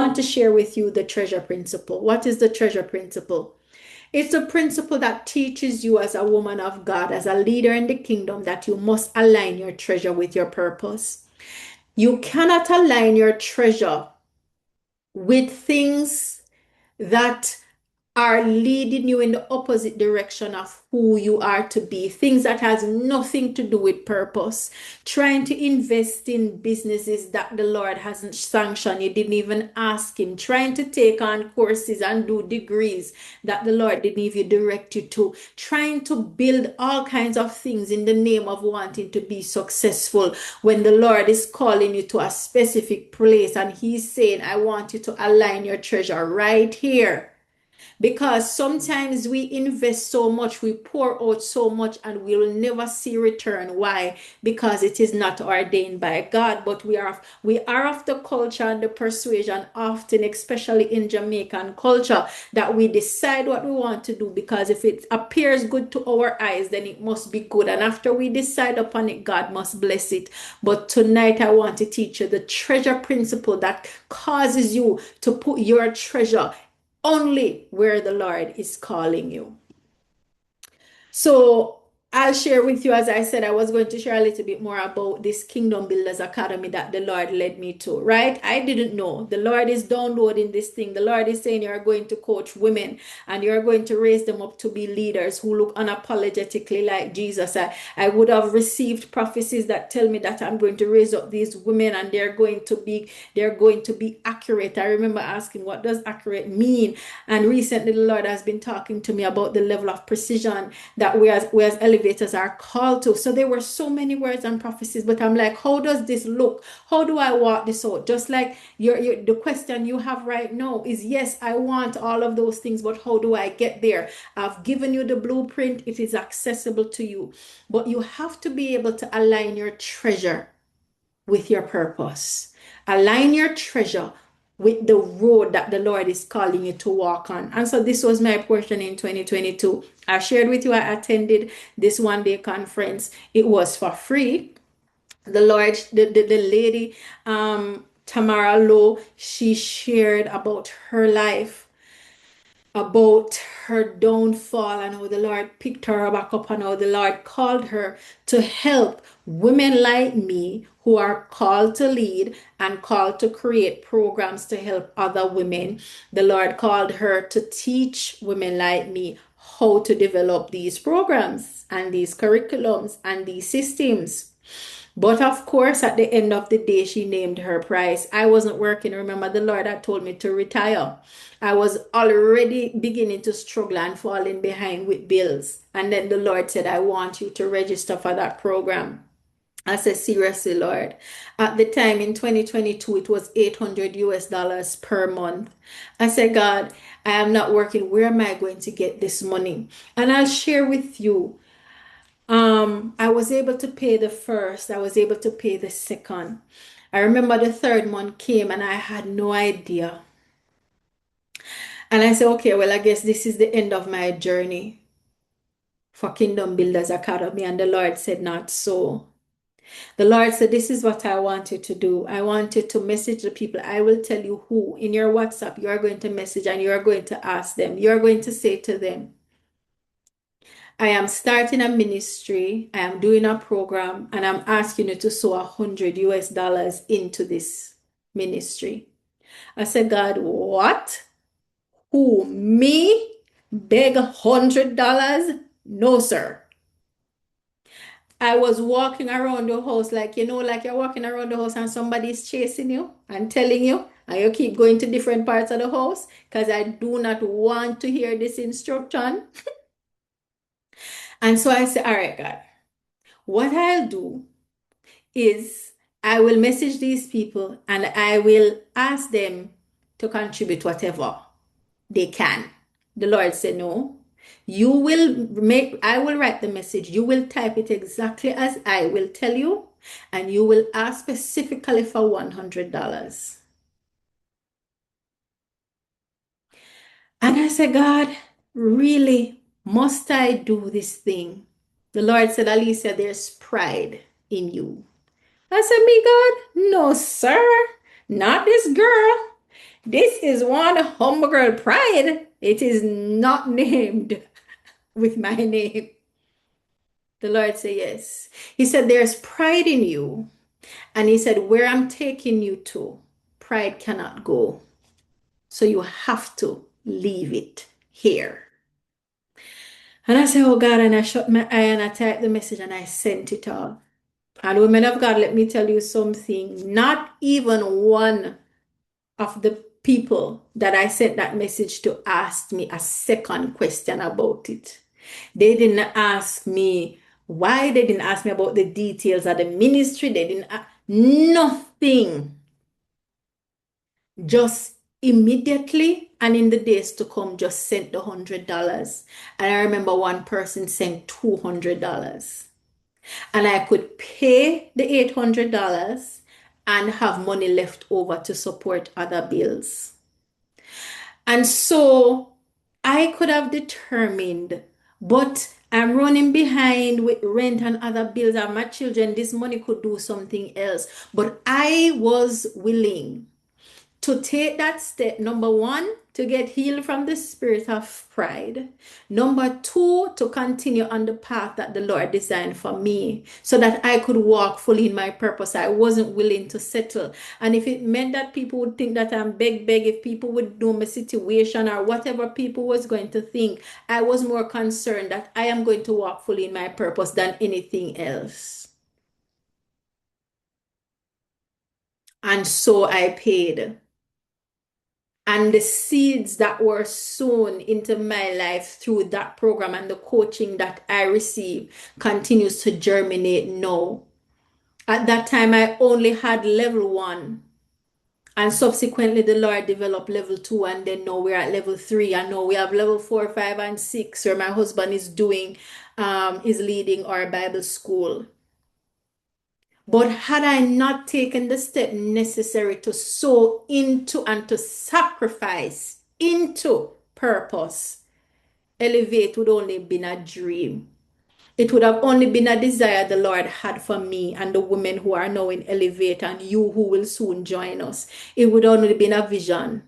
want to share with you the treasure principle. What is the treasure principle? It's a principle that teaches you as a woman of God, as a leader in the kingdom, that you must align your treasure with your purpose. You cannot align your treasure with things that are leading you in the opposite direction of who you are to be, things that has nothing to do with purpose. Trying to invest in businesses that the Lord hasn't sanctioned, you didn't even ask him, trying to take on courses and do degrees that the Lord didn't even direct you to, trying to build all kinds of things in the name of wanting to be successful when the Lord is calling you to a specific place and he's saying, I want you to align your treasure right here. Because sometimes we invest so much, we pour out so much, and we will never see return. Why? Because it is not ordained by God. But we are of the culture and the persuasion often, especially in Jamaican culture, that we decide what we want to do because if it appears good to our eyes, then it must be good. And after we decide upon it, God must bless it. But tonight I want to teach you the treasure principle that causes you to put your treasure only where the Lord is calling you. So I'll share with you, as I said, I was going to share a little bit more about this Kingdom Builders Academy that the Lord led me to, right? I didn't know. The Lord is downloading this thing. The Lord is saying you're going to coach women and you're going to raise them up to be leaders who look unapologetically like Jesus. I would have received prophecies that tell me that I'm going to raise up these women and they're going to be accurate. I remember asking, what does accurate mean? And recently the Lord has been talking to me about the level of precision that we as elevators are called to. So there were so many words and prophecies, but I'm like, how does this look? How do I walk this out? Just like the question you have right now is, yes, I want all of those things, but how do I get there? I've given you the blueprint. It is accessible to you, but you have to be able to align your treasure with your purpose. Align your treasure with the road that the Lord is calling you to walk on. And so this was my portion in 2022. I shared with you, I attended this one-day conference. It was for free. The Lord, the lady, Tamara Lowe, she shared about her life, about her downfall and how the Lord picked her back up and how the Lord called her to help women like me who are called to lead and called to create programs to help other women. The Lord called her to teach women like me how to develop these programs and these curriculums and these systems. But of course, at the end of the day, she named her price. I wasn't working. Remember, the Lord had told me to retire. I was already beginning to struggle and falling behind with bills. And then the Lord said, I want you to register for that program. I said, seriously, Lord. At the time in 2022, it was 800 US dollars per month. I said, God, I am not working. Where am I going to get this money? And I'll share with you. I was able to pay the first, I was able to pay the second. I remember the third month came and I had no idea. And I said, okay, well, I guess this is the end of my journey for Kingdom Builders Academy. And the Lord said, not so. The Lord said, this is what I want you to do. I want you to message the people. I will tell you who in your WhatsApp you are going to message and you are going to ask them. You are going to say to them, I am starting a ministry, I am doing a program, and I'm asking you to sow 100 US dollars into this ministry. I said, God, what? Who? Me? Beg $100? No, sir. I was walking around the house like you're walking around the house and somebody's chasing you and telling you, and you keep going to different parts of the house because I do not want to hear this instruction. And so I said, all right, God, what I'll do is I will message these people and I will ask them to contribute whatever they can. The Lord said, no. I will write the message. You will type it exactly as I will tell you, and you will ask specifically for $100. And I said, God, really, must I do this thing? The Lord said, Alicia, there's pride in you. I said, me, God, no, sir, not this girl. This is one humble girl pride. It is not named with my name. The Lord said, yes. He said, there's pride in you. And he said, where I'm taking you to, pride cannot go. So you have to leave it here. And I said, oh God, and I shut my eye and I typed the message and I sent it off. And women of God, let me tell you something. Not even one of the people that I sent that message to asked me a second question about it. They didn't ask me why. They didn't ask me about the details of the ministry. They didn't nothing. Just immediately and in the days to come, just sent the $100. And I remember one person sent $200. And I could pay the $800 and have money left over to support other bills. And so I could have determined, but I'm running behind with rent and other bills and my children. This money could do something else. But I was willing to take that step. Number one, to get healed from the spirit of pride. Number two, to continue on the path that the Lord designed for me so that I could walk fully in my purpose. I wasn't willing to settle. And if it meant that people would think that I'm beg, if people would know my situation or whatever people was going to think, I was more concerned that I am going to walk fully in my purpose than anything else. And so I paid. And the seeds that were sown into my life through that program and the coaching that I received continues to germinate now. At that time, I only had level 1. And subsequently, the Lord developed level 2. And then now we're at level 3. And now we have level 4, 5, and 6, where my husband is leading our Bible school. But had I not taken the step necessary to sow into and to sacrifice into purpose, Elevate would only have been a dream. It would have only been a desire the Lord had for me and the women who are now in Elevate and you who will soon join us. It would only have been a vision.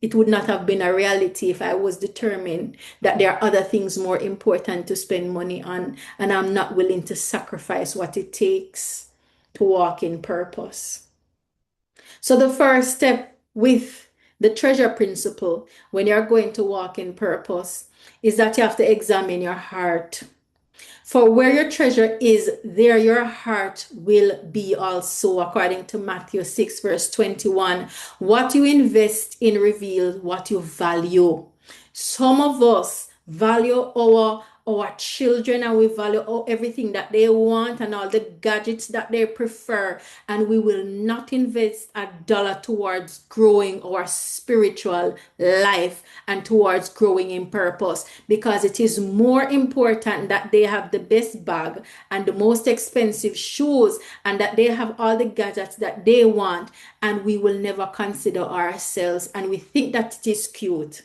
It would not have been a reality if I was determined that there are other things more important to spend money on, and I'm not willing to sacrifice what it takes to walk in purpose. So the first step with the treasure principle when you're going to walk in purpose is that you have to examine your heart. For where your treasure is, there your heart will be also, according to Matthew 6, verse 21. What you invest in reveals what you value. Some of us value our children and we value everything that they want and all the gadgets that they prefer, and we will not invest a dollar towards growing our spiritual life and towards growing in purpose, because it is more important that they have the best bag and the most expensive shoes and that they have all the gadgets that they want, and we will never consider ourselves, and we think that it is cute.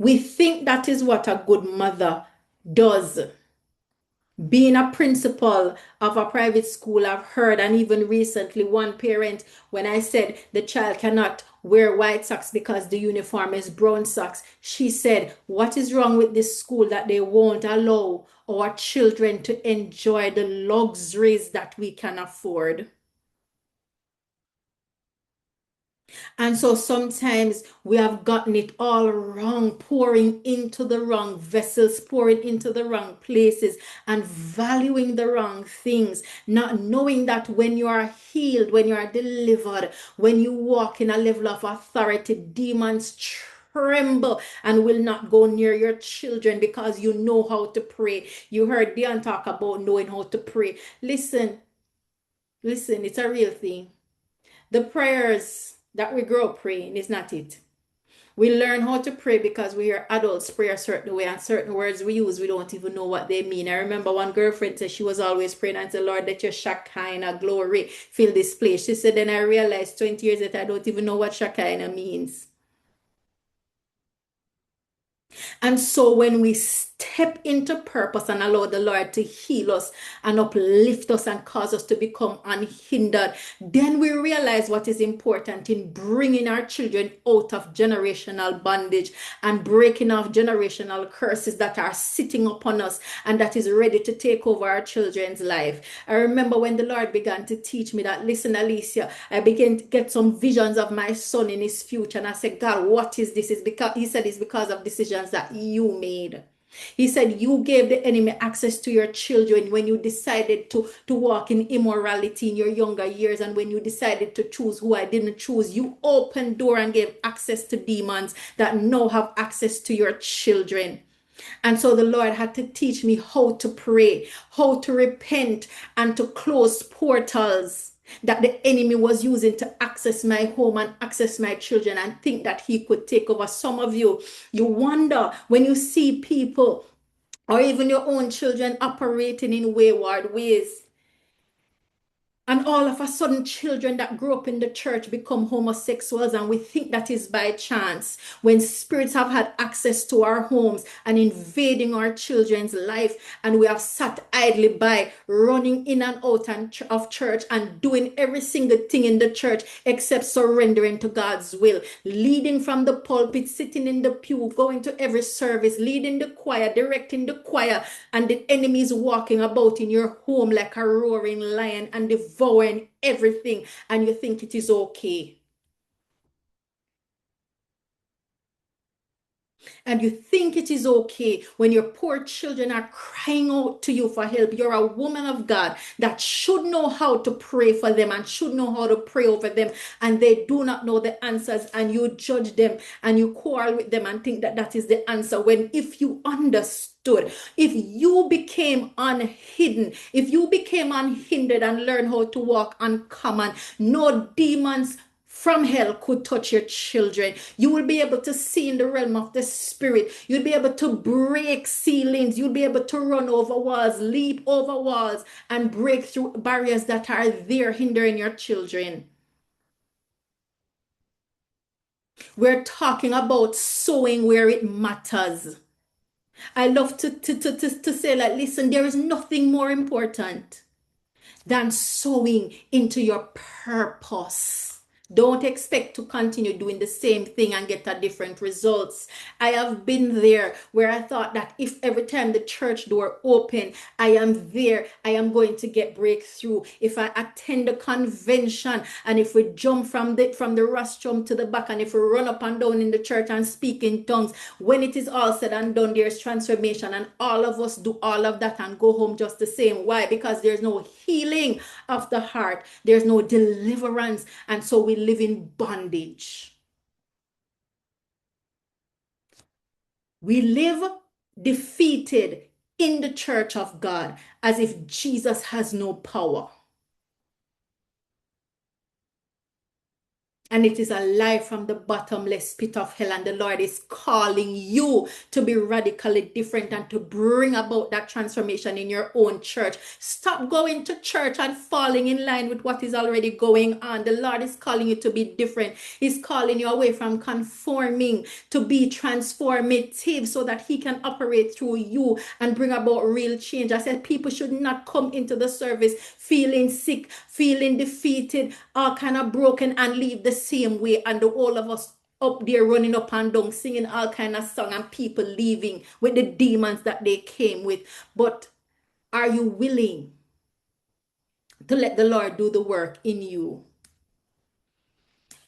We think that is what a good mother does. Being a principal of a private school, I've heard, and even recently, one parent, when I said the child cannot wear white socks because the uniform is brown socks, she said, what is wrong with this school that they won't allow our children to enjoy the luxuries that we can afford? And so sometimes we have gotten it all wrong, pouring into the wrong vessels, pouring into the wrong places, and valuing the wrong things, not knowing that when you are healed, when you are delivered, when you walk in a level of authority, demons tremble and will not go near your children because you know how to pray. You heard Dion talk about knowing how to pray. Listen, it's a real thing. The prayers that we grow up praying is not it. We learn how to pray because we hear adults pray a certain way, and certain words we use, we don't even know what they mean. I remember one girlfriend said she was always praying and said, Lord, let your Shekinah glory fill this place. She said, then I realized 20 years that I don't even know what Shekinah means. And so when we step into purpose and allow the Lord to heal us and uplift us and cause us to become unhindered, then we realize what is important in bringing our children out of generational bondage and breaking off generational curses that are sitting upon us and that is ready to take over our children's life. I remember when the Lord began to teach me that, listen, Alicia, I began to get some visions of my son in his future. And I said, God, what is this? He said it's because of decisions that you made. He said, you gave the enemy access to your children when you decided to walk in immorality in your younger years. And when you decided to choose who I didn't choose, you opened door and gave access to demons that now have access to your children. And so the Lord had to teach me how to pray, how to repent, and to close portals that the enemy was using to access my home and access my children and think that he could take over. Some of you, you wonder when you see people or even your own children operating in wayward ways. And all of a sudden, children that grew up in the church become homosexuals, and we think that is by chance. When spirits have had access to our homes and invading our children's life, and we have sat idly by, running in and out of church and doing every single thing in the church except surrendering to God's will, leading from the pulpit, sitting in the pew, going to every service, leading the choir, directing the choir, and the enemy is walking about in your home like a roaring lion and devouring everything, and you think it is okay. And you think it is okay when your poor children are crying out to you for help. You're a woman of God that should know how to pray for them and should know how to pray over them, and they do not know the answers, and you judge them and you quarrel with them and think that that is the answer, when if you understood, if you became unhidden, if you became unhindered and learned how to walk uncommon, no demons from hell could touch your children. You will be able to see in the realm of the spirit. You'll be able to break ceilings. You'll be able to run over walls, leap over walls, and break through barriers that are there hindering your children. We're talking about sowing where it matters. I love to say, like, listen, there is nothing more important than sowing into your purpose. Don't expect to continue doing the same thing and get a different results. I have been there where I thought that if every time the church door open, I am there, I am going to get breakthrough. If I attend a convention and if we jump from the rostrum to the back and if we run up and down in the church and speak in tongues, when it is all said and done, there's transformation, and all of us do all of that and go home just the same. Why? Because there's no healing of the heart. There's no deliverance. And so we live in bondage. We live defeated in the church of God as if Jesus has no power. And it is a lie from the bottomless pit of hell. And the Lord is calling you to be radically different and to bring about that transformation in your own church. Stop going to church and falling in line with what is already going on. The Lord is calling you to be different. He's calling you away from conforming to be transformative so that He can operate through you and bring about real change. I said people should not come into the service feeling sick, feeling defeated, all kind of broken, and leave the same way, and all of us up there running up and down singing all kind of song and people leaving with the demons that they came with. But are you willing to let the Lord do the work in you?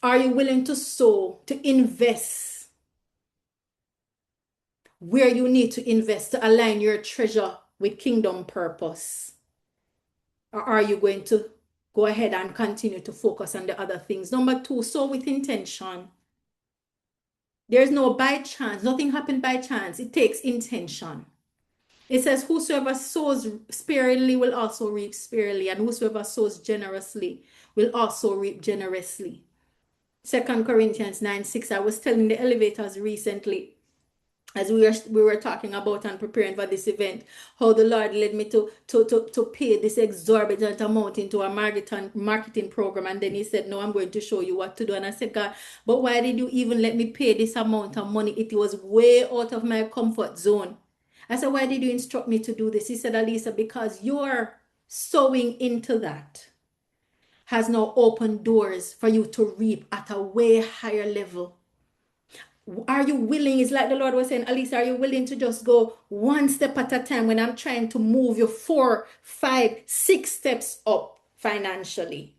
Are you willing to sow, to invest where you need to invest to align your treasure with kingdom purpose? Or are you going to go ahead and continue to focus on the other things? Number 2, sow with intention. There's no by chance. Nothing happened by chance. It takes intention. It says, whosoever sows sparingly will also reap sparingly, and whosoever sows generously will also reap generously. 2 Corinthians 9:6. I was telling the elevators recently, as we were talking about and preparing for this event, how the Lord led me to pay this exorbitant amount into a marketing program. And then He said, no, I'm going to show you what to do. And I said, God, but why did you even let me pay this amount of money? It was way out of my comfort zone. I said, why did you instruct me to do this? He said, Alisa, because you're sowing into that has now opened doors for you to reap at a way higher level. Are you willing? It's like the Lord was saying, Alisa, are you willing to just go one step at a time when I'm trying to move you 4, 5, 6 steps up financially?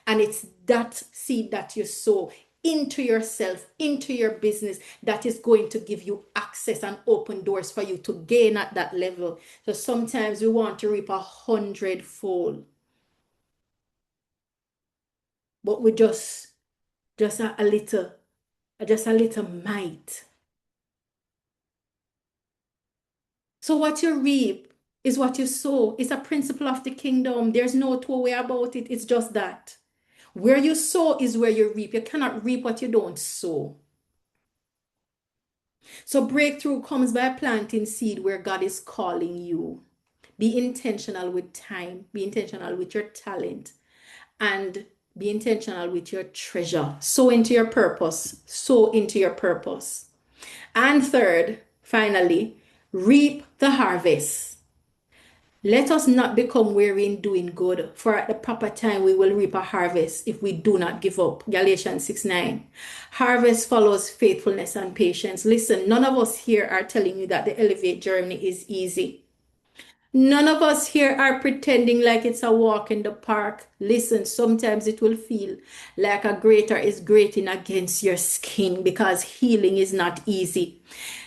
And it's that seed that you sow into yourself, into your business, that is going to give you access and open doors for you to gain at that level. So sometimes we want to reap 100-fold, but we just a little, just a little mite. So what you reap is what you sow. It's a principle of the kingdom. There's no two way about it. It's just that. Where you sow is where you reap. You cannot reap what you don't sow. So breakthrough comes by planting seed where God is calling you. Be intentional with time. Be intentional with your talent. And be intentional with your treasure. Sow into your purpose. Sow into your purpose. And third, finally, reap the harvest. Let us not become weary in doing good, for at the proper time we will reap a harvest if we do not give up. Galatians 6:9. Harvest follows faithfulness and patience. Listen, none of us here are telling you that the Elevate journey is easy. None of us here are pretending like it's a walk in the park. Listen, sometimes it will feel like a grater is grating against your skin because healing is not easy.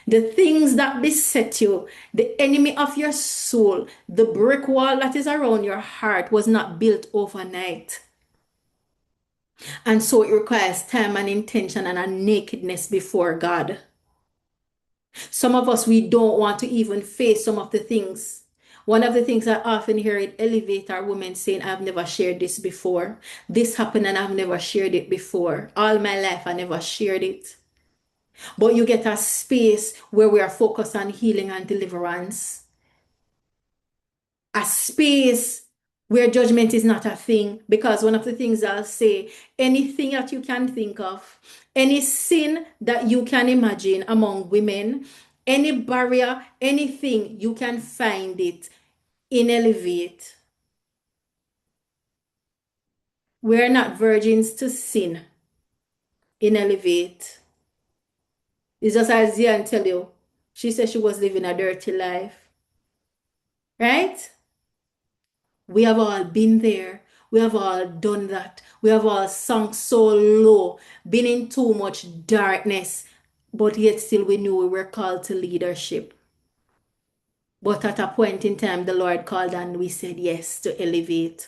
The things that beset you, the enemy of your soul, the brick wall that is around your heart was not built overnight. And so it requires time and intention and a nakedness before God. Some of us, we don't want to even face some of the things. One of the things I often hear it elevate our women saying, I've never shared this before. This happened and I've never shared it before. All my life, I never shared it. But you get a space where we are focused on healing and deliverance. A space where judgment is not a thing. Because one of the things I'll say, anything that you can think of, any sin that you can imagine among women, any barrier, anything, you can find it in Elevate. We're not virgins to sin in Elevate. It's just as Zian tell you, she said she was living a dirty life. Right? We have all been there. We have all done that. We have all sunk so low, been in too much darkness, but yet still we knew we were called to leadership. But at a point in time, the Lord called and we said yes to Elevate.